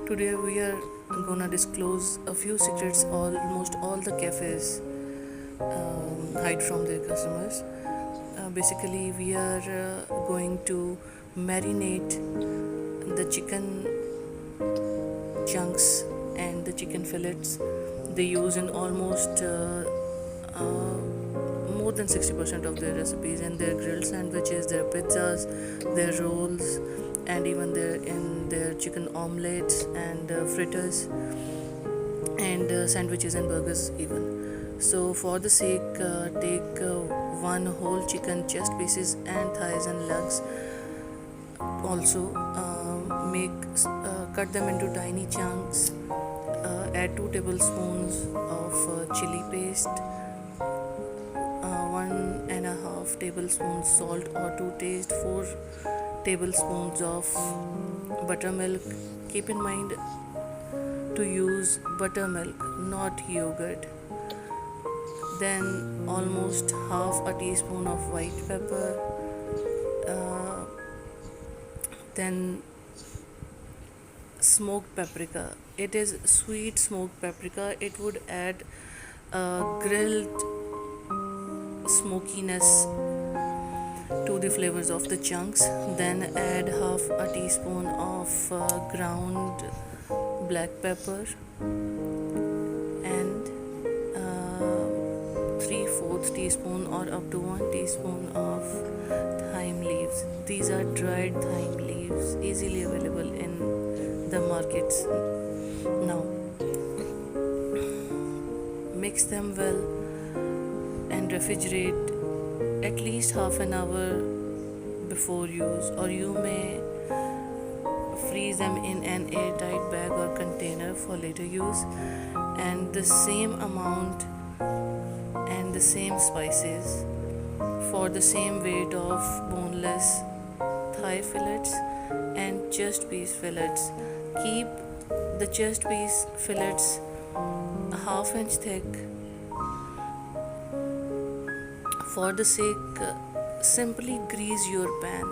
Today we are gonna disclose a few secrets almost all the cafes hide from their customers. Basically, we are going to marinate the chicken chunks and the chicken fillets they use in almost more than 60% of their recipes, and their grilled sandwiches, their pizzas, their rolls, and even their chicken omelets and fritters and sandwiches and burgers even. So for the sake, take one whole chicken chest pieces and thighs and legs. Also, make cut them into tiny chunks. Add 2 tablespoons of chili paste, 1.5 tablespoons salt or to taste, 4 tablespoons of buttermilk. Keep in mind to use buttermilk, not yogurt. Then almost half a teaspoon of white pepper. Then smoked paprika. It is sweet smoked paprika. It would add grilled smokiness to the flavors of the chunks. Then add half a teaspoon of ground black pepper and 3/4 teaspoon or up to 1 teaspoon of thyme leaves. These are dried thyme leaves, easily available in the markets now. Mix them well and refrigerate at least half an hour before use, or you may freeze them in an airtight bag or container for later use. And the same amount and the same spices for the same weight of boneless thigh fillets and chest piece fillets. Keep the chest piece fillets a half inch thick. For the sake, simply grease your pan.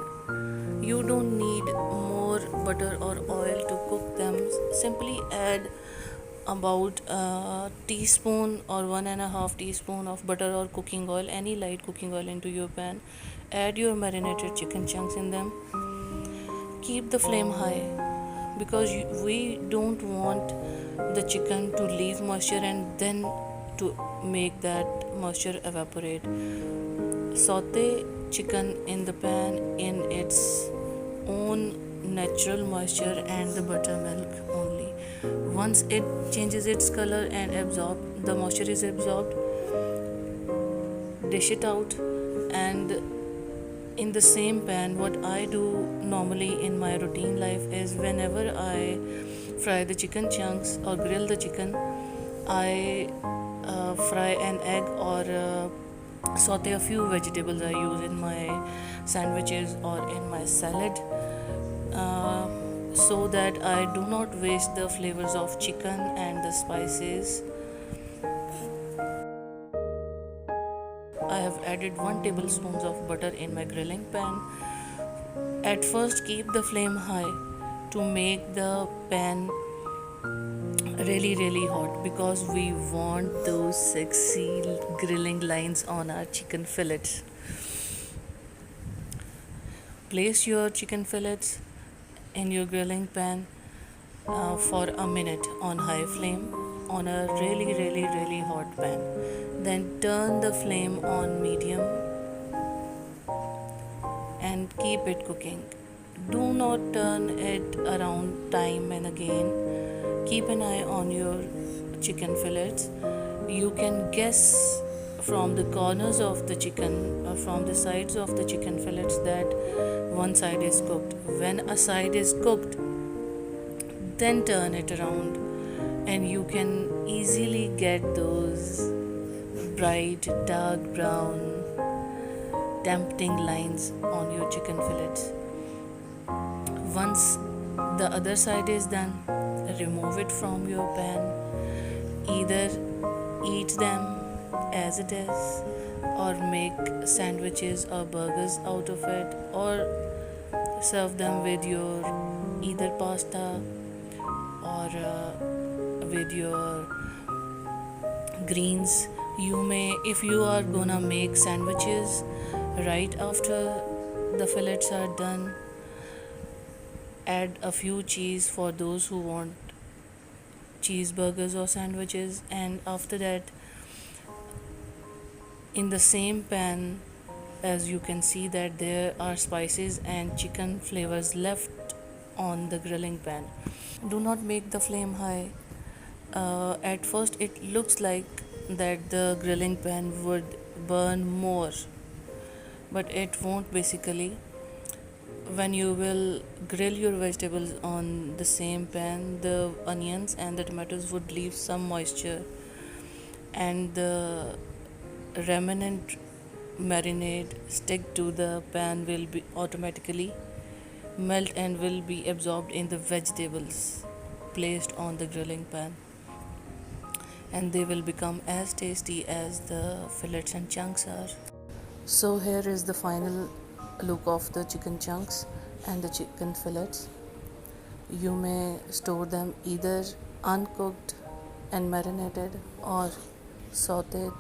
You don't need more butter or oil to cook them. Simply add about a teaspoon or 1.5 teaspoon of butter or cooking oil, any light cooking oil, into your pan. Add your marinated chicken chunks in them. Keep the flame high because we don't want the chicken to leave moisture and then to make that moisture evaporate. Saute chicken in the pan in its own natural moisture and the buttermilk only. Once it changes its color and the moisture is absorbed, dish it out. And in the same pan, what I do normally in my routine life is, whenever I fry the chicken chunks or grill the chicken, I fry an egg or saute a few vegetables I use in my sandwiches or in my salad, so that I do not waste the flavors of chicken and the spices. I have added 1 tablespoon of butter in my grilling pan. At first, keep the flame high to make the pan really hot, because we want those sexy grilling lines on our chicken fillets. Place your chicken fillets in your grilling pan for a minute on high flame on a really hot pan. Then turn the flame on medium and keep it cooking. Do not turn it around time and again. Keep an eye on your chicken fillets. You can guess from the corners of the chicken or from the sides of the chicken fillets that one side is cooked. When a side is cooked, then turn it around and you can easily get those bright dark brown tempting lines on your chicken fillets. Once the other side is done, remove it from your pan. Either eat them as it is, or make sandwiches or burgers out of it, or serve them with your either pasta or with your greens. You may, if you are gonna make sandwiches right after the fillets are done, add a few cheese for those who want cheeseburgers or sandwiches, and after that, in the same pan, as you can see that there are spices and chicken flavors left on the grilling pan. Do not make the flame high. At first it looks like that the grilling pan would burn more, but it won't. Basically, when you will grill your vegetables on the same pan, the onions and the tomatoes would leave some moisture, and the remnant marinade stick to the pan will be automatically melt and will be absorbed in the vegetables placed on the grilling pan, and they will become as tasty as the fillets and chunks are. So here is the final look of the chicken chunks and the chicken fillets. You may store them either uncooked and marinated or sauteed